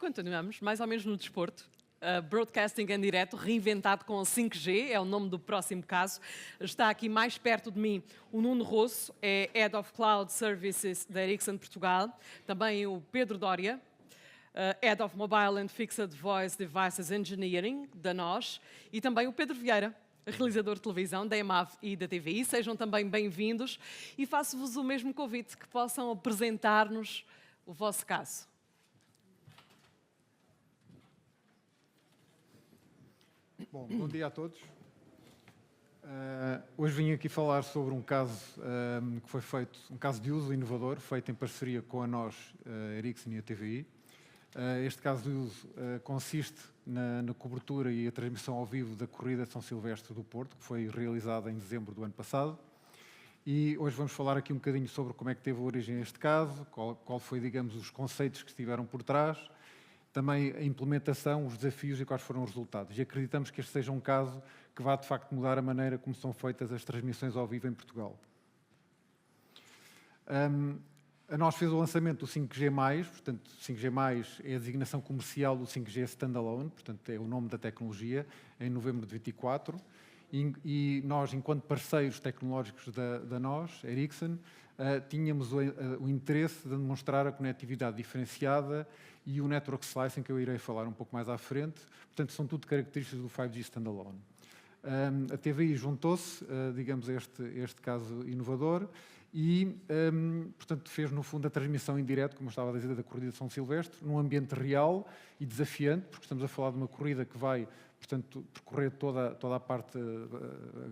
continuamos, mais ou menos no desporto. Broadcasting em direto, reinventado com 5G, é o nome do próximo caso. Está aqui mais perto de mim o Nuno Rosso, é Head of Cloud Services da Ericsson Portugal. Também o Pedro Dória, Head of Mobile and Fixed Voice Devices Engineering, da NOS. E também o Pedro Vieira, realizador de televisão da EMAV e da TVI. Sejam também bem-vindos e faço-vos o mesmo convite, que possam apresentar-nos o vosso caso. Bom dia a todos. Hoje vim aqui falar sobre um caso que foi feito, um caso de uso inovador, feito em parceria com a NOS, a Ericsson e a TVI. Este caso de uso consiste na cobertura e a transmissão ao vivo da corrida de São Silvestre do Porto, que foi realizada em dezembro do ano passado. E hoje vamos falar aqui um bocadinho sobre como é que teve origem este caso, qual foi, digamos, os conceitos que estiveram por trás, também a implementação, os desafios e quais foram os resultados. E acreditamos que este seja um caso que vá, de facto, mudar a maneira como são feitas as transmissões ao vivo em Portugal. A NOS fez o lançamento do 5G+, portanto, 5G+, é a designação comercial do 5G Standalone, portanto, é o nome da tecnologia, em novembro de 24. E nós, enquanto parceiros tecnológicos da NOS, Ericsson, tínhamos o interesse de demonstrar a conectividade diferenciada e o Network Slicing, que eu irei falar um pouco mais à frente. Portanto, são tudo características do 5G Standalone. A TVI juntou-se, digamos, a este caso inovador e, portanto, fez, no fundo, a transmissão em direto, como eu estava a dizer, da corrida de São Silvestre, num ambiente real e desafiante, porque estamos a falar de uma corrida que vai, portanto, percorrer toda a parte,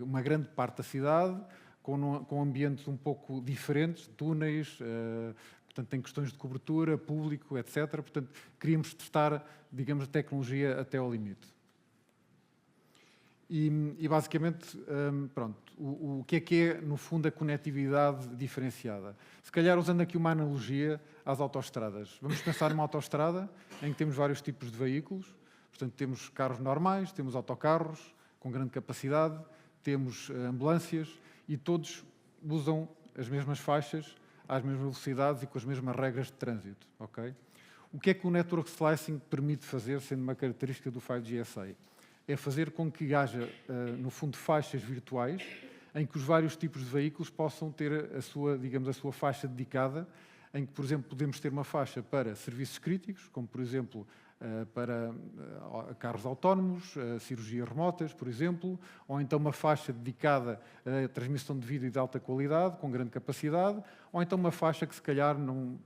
uma grande parte da cidade, com ambientes um pouco diferentes, túneis, portanto, tem questões de cobertura, público, etc. Portanto, queríamos testar, digamos, a tecnologia até ao limite. E basicamente, pronto, o que é, no fundo, a conectividade diferenciada? Se calhar, usando aqui uma analogia às autoestradas. Vamos pensar numa autoestrada em que temos vários tipos de veículos. Portanto, temos carros normais, temos autocarros com grande capacidade, temos ambulâncias e todos usam as mesmas faixas, às mesmas velocidades e com as mesmas regras de trânsito. Okay? O que é que o Network Slicing permite fazer, sendo uma característica do 5G SA? É fazer com que haja, no fundo, faixas virtuais em que os vários tipos de veículos possam ter a sua faixa dedicada, em que, por exemplo, podemos ter uma faixa para serviços críticos, como, por exemplo, para carros autónomos, cirurgias remotas, por exemplo, ou então uma faixa dedicada à transmissão de vídeo de alta qualidade, com grande capacidade, ou então uma faixa que se calhar não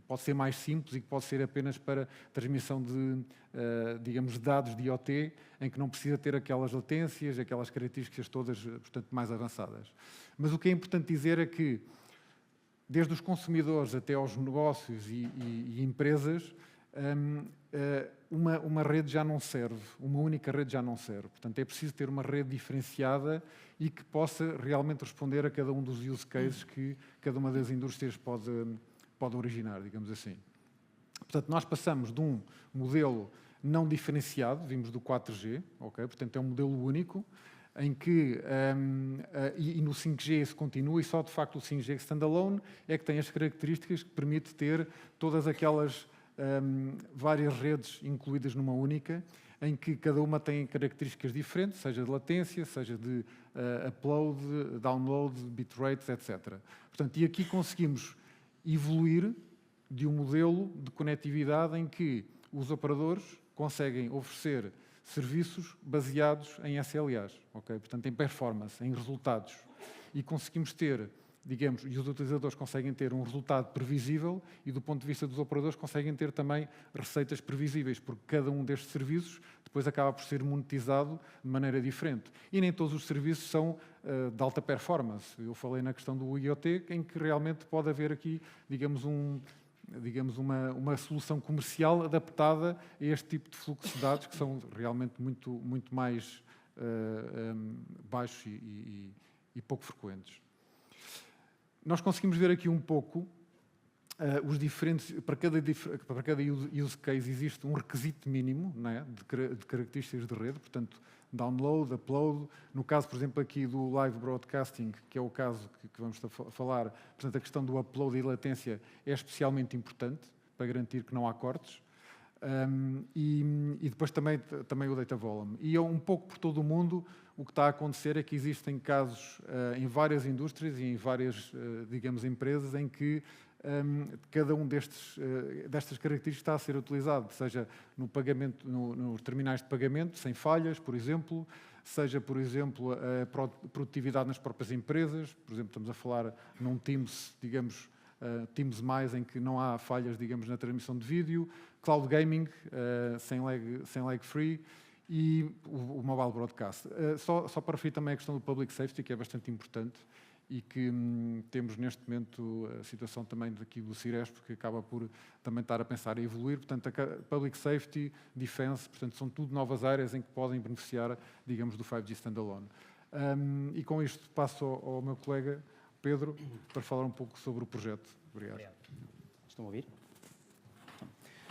pode ser mais simples e que pode ser apenas para transmissão de, digamos, dados de IoT, em que não precisa ter aquelas latências, aquelas características todas, portanto, mais avançadas. Mas o que é importante dizer é que, desde os consumidores até aos negócios e empresas, uma rede já não serve, uma única rede já não serve. Portanto, é preciso ter uma rede diferenciada e que possa realmente responder a cada um dos use cases que cada uma das indústrias pode originar, digamos assim. Portanto, nós passamos de um modelo não diferenciado, vimos do 4G, okay? Portanto, é um modelo único, em que, e no 5G se continua, e só de facto o 5G standalone é que tem as características que permite ter todas aquelas várias redes incluídas numa única, em que cada uma tem características diferentes, seja de latência, seja de upload, download, bitrates, etc. Portanto, e aqui conseguimos evoluir de um modelo de conectividade em que os operadores conseguem oferecer serviços baseados em SLAs, okay? Portanto, em performance, em resultados. E conseguimos ter, digamos, e os utilizadores conseguem ter um resultado previsível e, do ponto de vista dos operadores, conseguem ter também receitas previsíveis, porque cada um destes serviços depois acaba por ser monetizado de maneira diferente. E nem todos os serviços são de alta performance. Eu falei na questão do IoT, em que realmente pode haver aqui, digamos, uma solução comercial adaptada a este tipo de fluxo de dados, que são realmente muito mais baixos e pouco frequentes. Nós conseguimos ver aqui um pouco os diferentes, para cada use case existe um requisito mínimo, não é, de características de rede, portanto, download, upload. No caso, por exemplo, aqui do live broadcasting, que é o caso que vamos falar, portanto, a questão do upload e latência é especialmente importante para garantir que não há cortes. E depois também o data volume. E um pouco por todo o mundo, o que está a acontecer é que existem casos em várias indústrias e em várias, digamos, empresas em que cada um destas características está a ser utilizado, seja no pagamento, nos terminais de pagamento, sem falhas, por exemplo, seja, por exemplo, a produtividade nas próprias empresas. Por exemplo, estamos a falar num Teams, digamos, Teams+, em que não há falhas, digamos, na transmissão de vídeo, cloud gaming, sem lag free, e o mobile broadcast. Só para referir também a questão do public safety, que é bastante importante, e que temos neste momento a situação também daqui do Ciresp, que acaba por também estar a pensar em evoluir. Portanto, a public safety, defense, portanto, são tudo novas áreas em que podem beneficiar, digamos, do 5G standalone. E com isto passo ao meu colega Pedro para falar um pouco sobre o projeto. Obrigado. Estão a ouvir?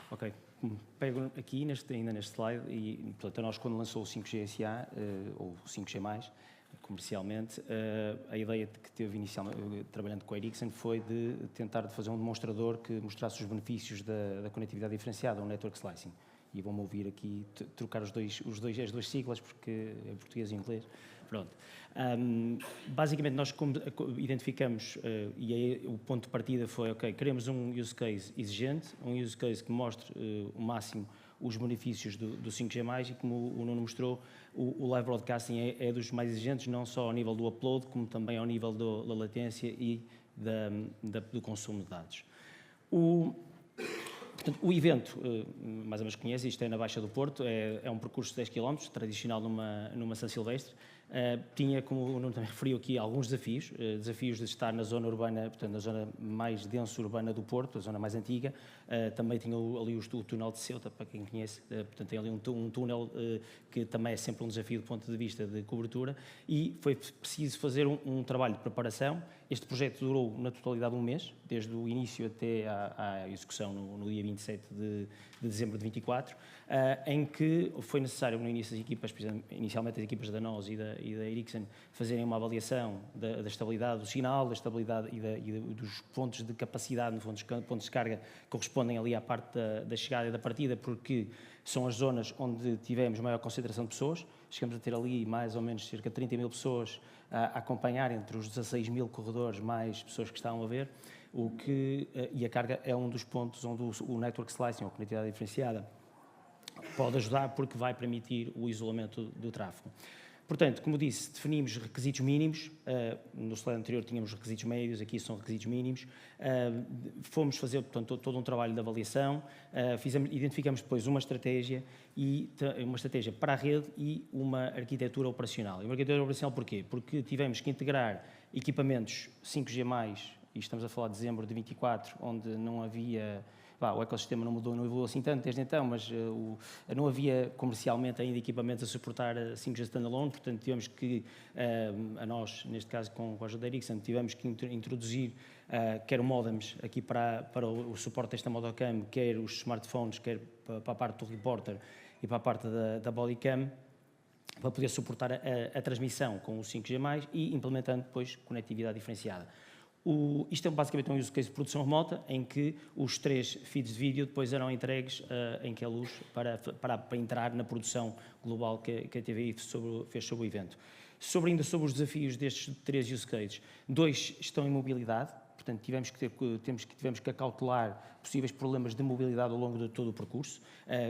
Ok. Pego aqui ainda neste slide e, portanto, nós quando lançou o 5G SA, ou 5G+, comercialmente, a ideia que teve inicialmente, trabalhando com a Ericsson, foi de tentar fazer um demonstrador que mostrasse os benefícios da conectividade diferenciada, o Network Slicing. E vão-me ouvir aqui trocar as duas siglas, porque é português e inglês. Pronto. Basicamente, nós identificamos, e aí o ponto de partida foi, ok, queremos um use case exigente, um use case que mostre o máximo os benefícios do 5G+, e como o Nuno mostrou, o live broadcasting é dos mais exigentes, não só ao nível do upload, como também ao nível da latência e do consumo de dados. Portanto, o evento, mais ou menos conhece, isto é na Baixa do Porto, é um percurso de 10 km, tradicional numa São Silvestre. Tinha, como o Nuno também referiu aqui, alguns desafios, desafios de estar na zona urbana, portanto, na zona mais densa urbana do Porto, a zona mais antiga. Também tinha ali o túnel de Ceuta, para quem conhece, portanto, tem ali um túnel que também é sempre um desafio do ponto de vista de cobertura, e foi preciso fazer um trabalho de preparação. Este projeto durou na totalidade um mês, desde o início até à execução no dia 27 de dezembro de 24, em que foi necessário no início inicialmente as equipas da NOS e da Ericsson fazerem uma avaliação da estabilidade do sinal, da estabilidade e dos pontos de capacidade, no fundo, dos pontos de carga correspondem ali à parte da chegada e da partida, porque são as zonas onde tivemos maior concentração de pessoas. Chegamos a ter ali mais ou menos cerca de 30 mil pessoas a acompanhar, entre os 16 mil corredores, mais pessoas que estavam a ver, e a carga é um dos pontos onde o network slicing, ou conectividade diferenciada, pode ajudar, porque vai permitir o isolamento do tráfego. Portanto, como disse, definimos requisitos mínimos. No slide anterior tínhamos requisitos médios, aqui são requisitos mínimos. Fomos fazer, portanto, todo um trabalho de avaliação, identificamos depois uma estratégia para a rede e uma arquitetura operacional. E uma arquitetura operacional porquê? Porque tivemos que integrar equipamentos 5G+, e estamos a falar de dezembro de 24, onde não havia... o ecossistema não mudou, não evoluiu assim tanto desde então, mas não havia comercialmente ainda equipamentos a suportar 5G standalone, portanto tivemos que, a nós, neste caso com a ajuda da Ericsson, tivemos que introduzir quer modems aqui para o suporte desta Modocam, quer os smartphones, quer para a parte do reporter e para a parte da bodycam, para poder suportar a transmissão com o 5G+, e implementando depois conectividade diferenciada. Isto é basicamente um use case de produção remota, em que os 3 feeds de vídeo depois eram entregues em Queluz para entrar na produção global que a TVI fez sobre o evento. Ainda sobre os desafios destes 3 use cases, 2 estão em mobilidade. Portanto, tivemos que acautelar possíveis problemas de mobilidade ao longo de todo o percurso,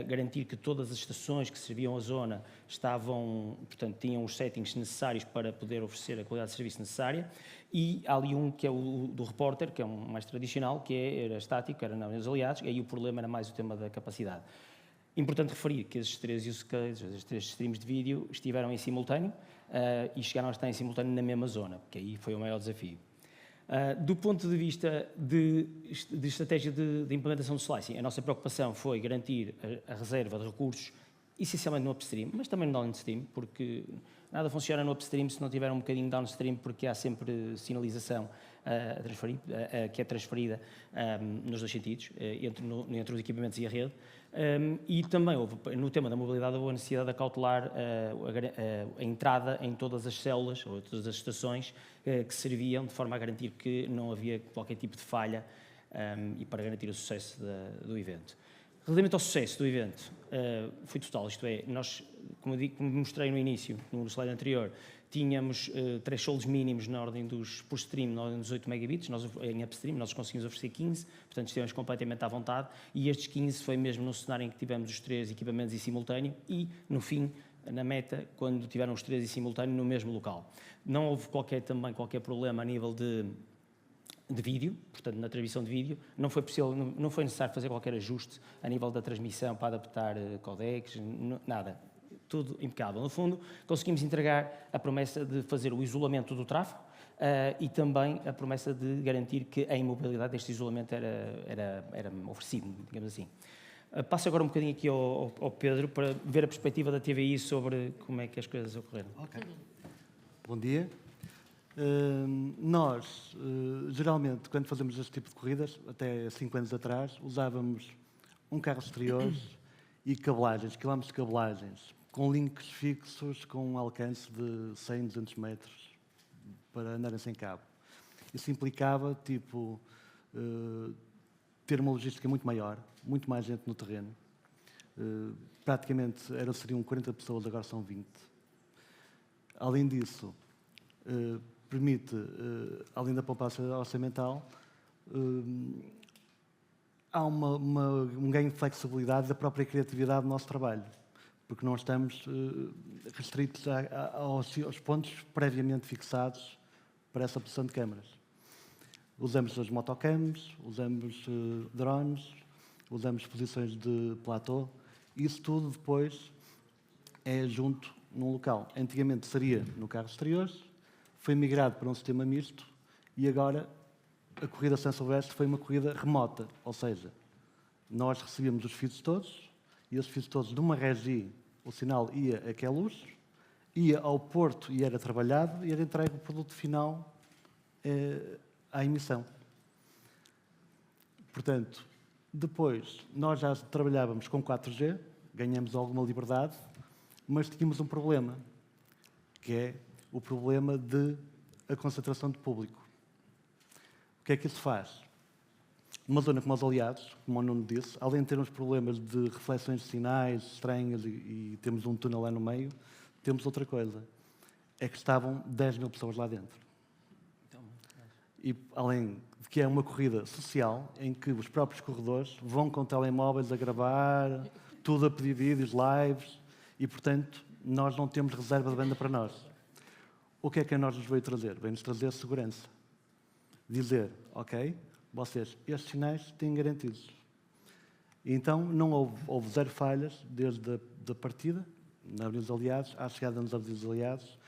garantir que todas as estações que serviam a zona tinham os settings necessários para poder oferecer a qualidade de serviço necessária. E há ali um que é o do repórter, que é um mais tradicional, que era estático, era não, os aliados, e aí o problema era mais o tema da capacidade. Importante referir que esses 3 use cases, esses 3 streams de vídeo, estiveram em simultâneo e chegaram a estar em simultâneo na mesma zona, que aí foi o maior desafio. Do ponto de vista de estratégia de implementação do slicing, a nossa preocupação foi garantir a reserva de recursos, essencialmente no upstream, mas também no downstream, porque nada funciona no upstream se não tiver um bocadinho de downstream, porque há sempre sinalização que é transferida nos 2 sentidos, entre os equipamentos e a rede. E também no tema da mobilidade, houve a necessidade de acautelar a entrada em todas as células ou todas as estações que serviam, de forma a garantir que não havia qualquer tipo de falha e para garantir o sucesso do evento. Relativamente ao sucesso do evento, foi total, isto é, nós, como mostrei no início, no slide anterior, tínhamos thresholds mínimos na ordem por stream, na ordem dos 8 megabits, em upstream, nós conseguimos oferecer 15, portanto estivemos completamente à vontade, e estes 15 foi mesmo no cenário em que tivemos os 3 equipamentos em simultâneo e, no fim, na meta, quando tiveram os 3 em simultâneo no mesmo local. Não houve qualquer problema a nível de vídeo, portanto, na transmissão de vídeo, não foi necessário fazer qualquer ajuste a nível da transmissão para adaptar codecs, nada. Tudo impecável. No fundo, conseguimos entregar a promessa de fazer o isolamento do tráfego e também a promessa de garantir que a imobilidade deste isolamento era oferecido, digamos assim. Passo agora um bocadinho aqui ao Pedro para ver a perspectiva da TVI sobre como é que as coisas ocorreram. Ok. Bom dia. Nós, geralmente, quando fazemos este tipo de corridas, até 5 anos atrás, usávamos um carro exterior e cabelagens, quilómetros de cabelagens, com links fixos com um alcance de 100, 200 metros para andarem sem cabo. Isso implicava, ter uma logística muito maior, muito mais gente no terreno. Praticamente seriam 40 pessoas, agora são 20. Além disso, permite, além da poupança orçamental, há um ganho de flexibilidade da própria criatividade do nosso trabalho, porque não estamos restritos aos pontos previamente fixados para essa posição de câmaras. Usamos as motocams, usamos drones, usamos posições de platô, isso tudo depois é junto num local. Antigamente seria no carro exterior, foi migrado para um sistema misto e agora a corrida São Silvestre foi uma corrida remota, ou seja, nós recebíamos os feeds todos e esses feeds todos de uma regi, o sinal ia a Queluz, ia ao porto e era trabalhado e era entregue o produto final à emissão. Portanto, depois nós já trabalhávamos com 4G, ganhamos alguma liberdade, mas tínhamos um problema, que é o problema de a concentração de público. O que é que isso faz? Uma zona como os Aliados, como o Nuno disse, além de termos problemas de reflexões de sinais estranhas e temos um túnel lá no meio, temos outra coisa. É que estavam 10 mil pessoas lá dentro. E além de que é uma corrida social, em que os próprios corredores vão com telemóveis a gravar, tudo a pedir vídeos, lives, e, portanto, nós não temos reserva de banda para nós. O que é que a nós nos veio trazer? Veio-nos trazer segurança. Dizer, ok, vocês, estes sinais têm garantidos. E então, não houve zero falhas desde a partida, na Avenida dos Aliados, à chegada nos Avenidas dos Aliados,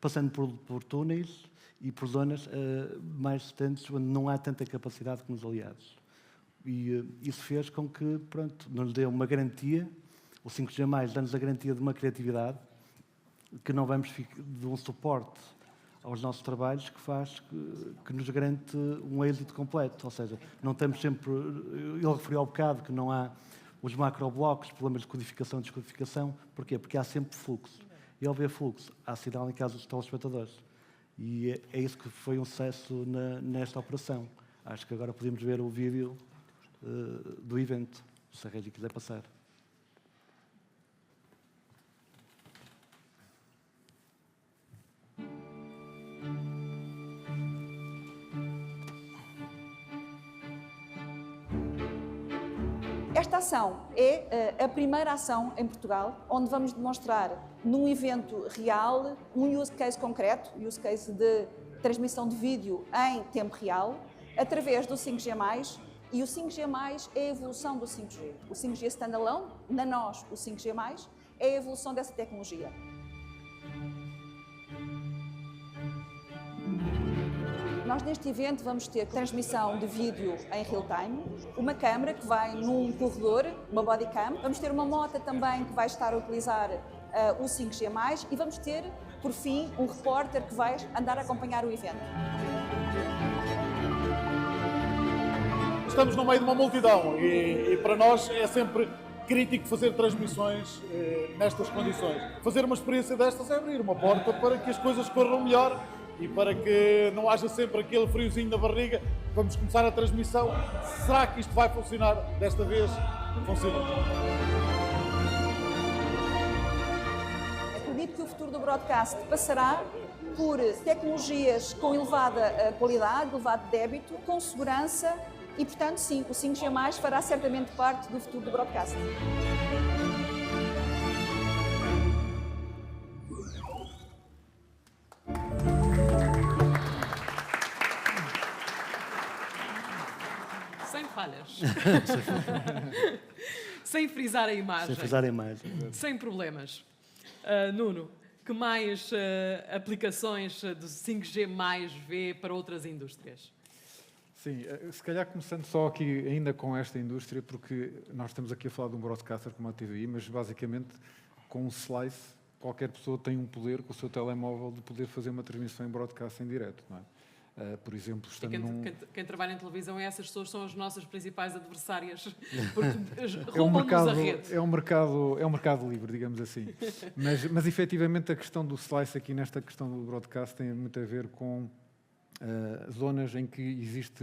passando por túneis e por zonas mais distantes, onde não há tanta capacidade como nos Aliados. E isso fez com que, pronto, nos dê uma garantia, o 5G+, dá-nos a garantia de uma criatividade, que não vamos de um suporte aos nossos trabalhos que faz que nos garante um êxito completo. Ou seja, não estamos sempre... Ele referiu ao bocado que não há os macroblocos, problemas de codificação e descodificação. Porquê? Porque há sempre fluxo. E ao haver fluxo, há sinal em casa dos telespectadores. E é isso que foi um sucesso nesta operação. Acho que agora podemos ver o vídeo do evento, se a Regi quiser passar. Esta ação é a primeira ação em Portugal onde vamos demonstrar num evento real um use case concreto, use case de transmissão de vídeo em tempo real, através do 5G+, e o 5G+, é a evolução do 5G. O 5G standalone, na nós, o 5G+, é a evolução dessa tecnologia. Nós neste evento vamos ter transmissão de vídeo em real time, uma câmara que vai num corredor, uma bodycam, vamos ter uma moto também que vai estar a utilizar o 5G+, e vamos ter, por fim, um repórter que vai andar a acompanhar o evento. Estamos no meio de uma multidão e para nós é sempre crítico fazer transmissões nestas condições. Fazer uma experiência destas é abrir uma porta para que as coisas corram melhor e para que não haja sempre aquele friozinho na barriga. Vamos começar a transmissão. Será que isto vai funcionar desta vez? funciona. Acredito que o futuro do broadcast passará por tecnologias com elevada qualidade, elevado débito, com segurança e, portanto, sim, o 5G+, fará certamente parte do futuro do broadcast. Sem falhas. Sem frisar a imagem. Sem frisar a imagem. Sem problemas. Nuno, que mais aplicações do 5G vê para outras indústrias? Sim, se calhar começando só aqui ainda com esta indústria, porque nós estamos aqui a falar de um broadcaster como a TVI, mas basicamente com um slice, qualquer pessoa tem um poder com o seu telemóvel de poder fazer uma transmissão em broadcast em direto, não é? Por exemplo, estando Quem trabalha em televisão, essas pessoas são as nossas principais adversárias, porque é um roubam-nos mercado, a rede. é um mercado livre, digamos assim. Mas efetivamente a questão do slice aqui nesta questão do broadcast tem muito a ver com zonas em que existe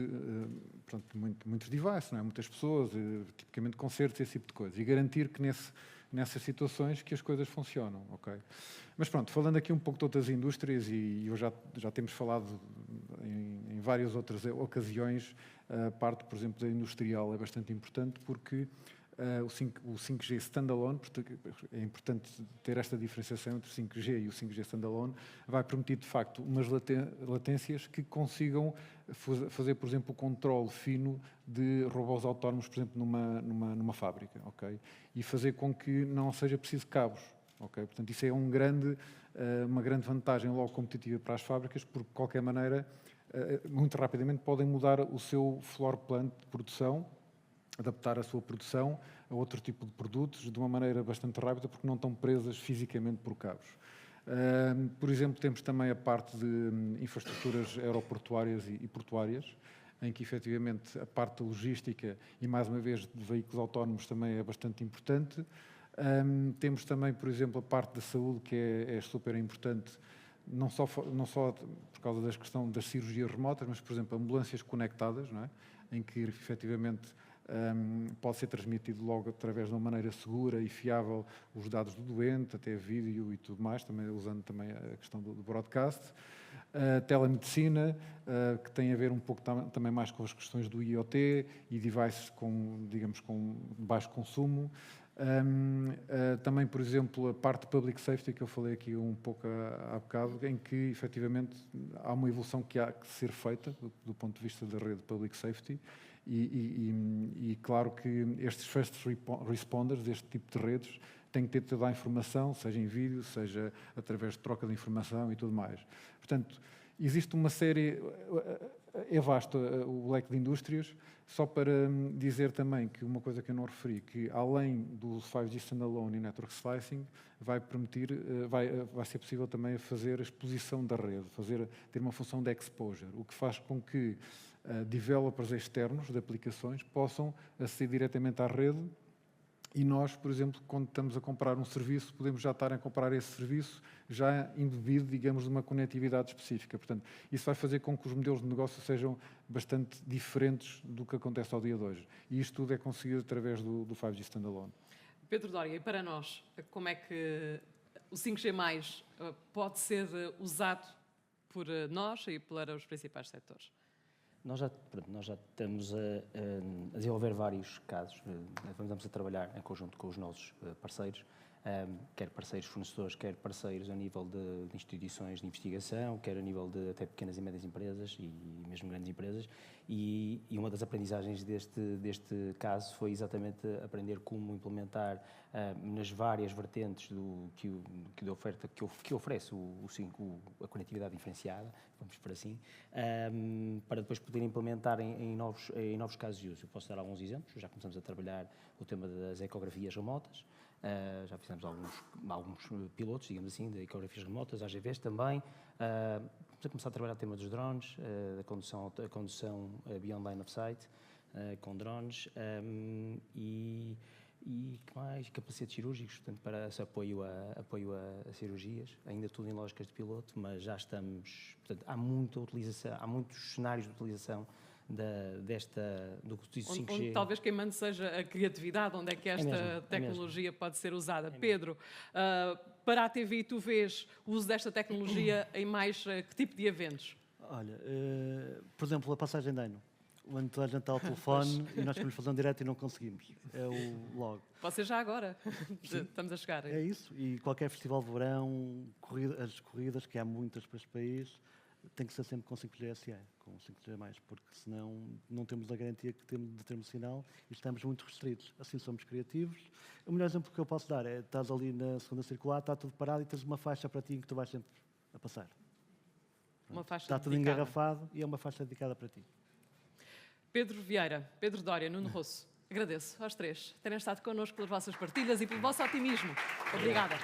portanto, muitos devices, não é? Muitas pessoas, tipicamente concertos, esse tipo de coisas. E garantir que nessas situações que as coisas funcionam, ok? Mas pronto, falando aqui um pouco de outras indústrias, e eu já temos falado em várias outras ocasiões, a parte, por exemplo, da industrial é bastante importante porque o 5G standalone, é importante ter esta diferenciação entre o 5G e o 5G standalone, vai permitir, de facto, umas latências que consigam fazer, por exemplo, o controle fino de robôs autónomos, por exemplo, numa fábrica, ok? E fazer com que não seja preciso cabos, ok? Portanto, isso é uma grande vantagem logo competitiva para as fábricas, porque, de qualquer maneira, muito rapidamente podem mudar o seu floor plan de produção, adaptar a sua produção a outro tipo de produtos de uma maneira bastante rápida, porque não estão presas fisicamente por cabos. Por exemplo, temos também a parte de infraestruturas aeroportuárias e portuárias, em que efetivamente a parte da logística e, mais uma vez, de veículos autónomos também é bastante importante. Temos também, por exemplo, a parte da saúde, que é super importante, não só por causa da questão das cirurgias remotas, mas, por exemplo, ambulâncias conectadas, não é? Em que efetivamente pode ser transmitido logo através de uma maneira segura e fiável os dados do doente, até vídeo e tudo mais, também usando também a questão do broadcast. Telemedicina, que tem a ver um pouco também mais com as questões do IoT e devices com baixo consumo. Também, por exemplo, a parte de public safety, que eu falei aqui um pouco há bocado, em que efetivamente há uma evolução que há que ser feita do ponto de vista da rede public safety. E claro que estes first responders, este tipo de redes, têm que ter toda a informação, seja em vídeo, seja através de troca de informação e tudo mais. Portanto, existe uma série, é vasto o leque de indústrias, só para dizer também que uma coisa que eu não referi, que além do 5G standalone e network slicing, vai ser possível também fazer a exposição da rede, ter uma função de exposure, o que faz com que developers externos de aplicações possam aceder diretamente à rede e nós, por exemplo, quando estamos a comprar um serviço, podemos já estar a comprar esse serviço já embebido, digamos, de uma conectividade específica. Portanto, isso vai fazer com que os modelos de negócio sejam bastante diferentes do que acontece ao dia de hoje. E isto tudo é conseguido através do 5G standalone. Pedro Doria, e para nós, como é que o 5G+, pode ser usado por nós e para os principais setores? Nós já estamos a desenvolver vários casos, vamos a trabalhar em conjunto com os nossos parceiros, quer parceiros fornecedores, quer parceiros a nível de instituições de investigação, quer a nível de até pequenas e médias empresas e mesmo grandes empresas, e uma das aprendizagens deste caso foi exatamente aprender como implementar nas várias vertentes da oferta que oferece a conectividade diferenciada, vamos por assim, para depois poder implementar em novos casos de uso. Eu posso dar alguns exemplos, já começamos a trabalhar o tema das ecografias remotas, já fizemos alguns pilotos, digamos assim, de ecografias remotas, AGVs também. Vamos a começar a trabalhar o tema dos drones, a condução beyond line of sight, com drones, e que mais? Capacetes cirúrgicos, portanto, para esse apoio a cirurgias, ainda tudo em lógicas de piloto, mas já estamos, portanto, há muita utilização, há muitos cenários de utilização do 5G. Onde talvez quem mande seja a criatividade, onde é que esta mesmo, tecnologia pode ser usada. Pedro, para a TVI tu vês o uso desta tecnologia em mais que tipo de eventos? Olha, por exemplo, a passagem de ano. Onde toda a gente está ao telefone e nós queremos fazer um direto e não conseguimos. É o logo. Vocês já agora, estamos a chegar. É isso. E qualquer festival de verão, as corridas, que há muitas para este país, tem que ser sempre com 5G SE, com 5G+, porque senão não temos a garantia que temos de termos sinal e estamos muito restritos. Assim somos criativos. O melhor exemplo que eu posso dar é, estás ali na segunda circular, está tudo parado e tens uma faixa para ti em que tu vais sempre a passar. Uma faixa Está tudo dedicada. engarrafado e é uma faixa dedicada para ti. Pedro Vieira, Pedro Dória, Nuno Rosso, agradeço aos três terem estado connosco pelas vossas partilhas e pelo vosso otimismo. Obrigada.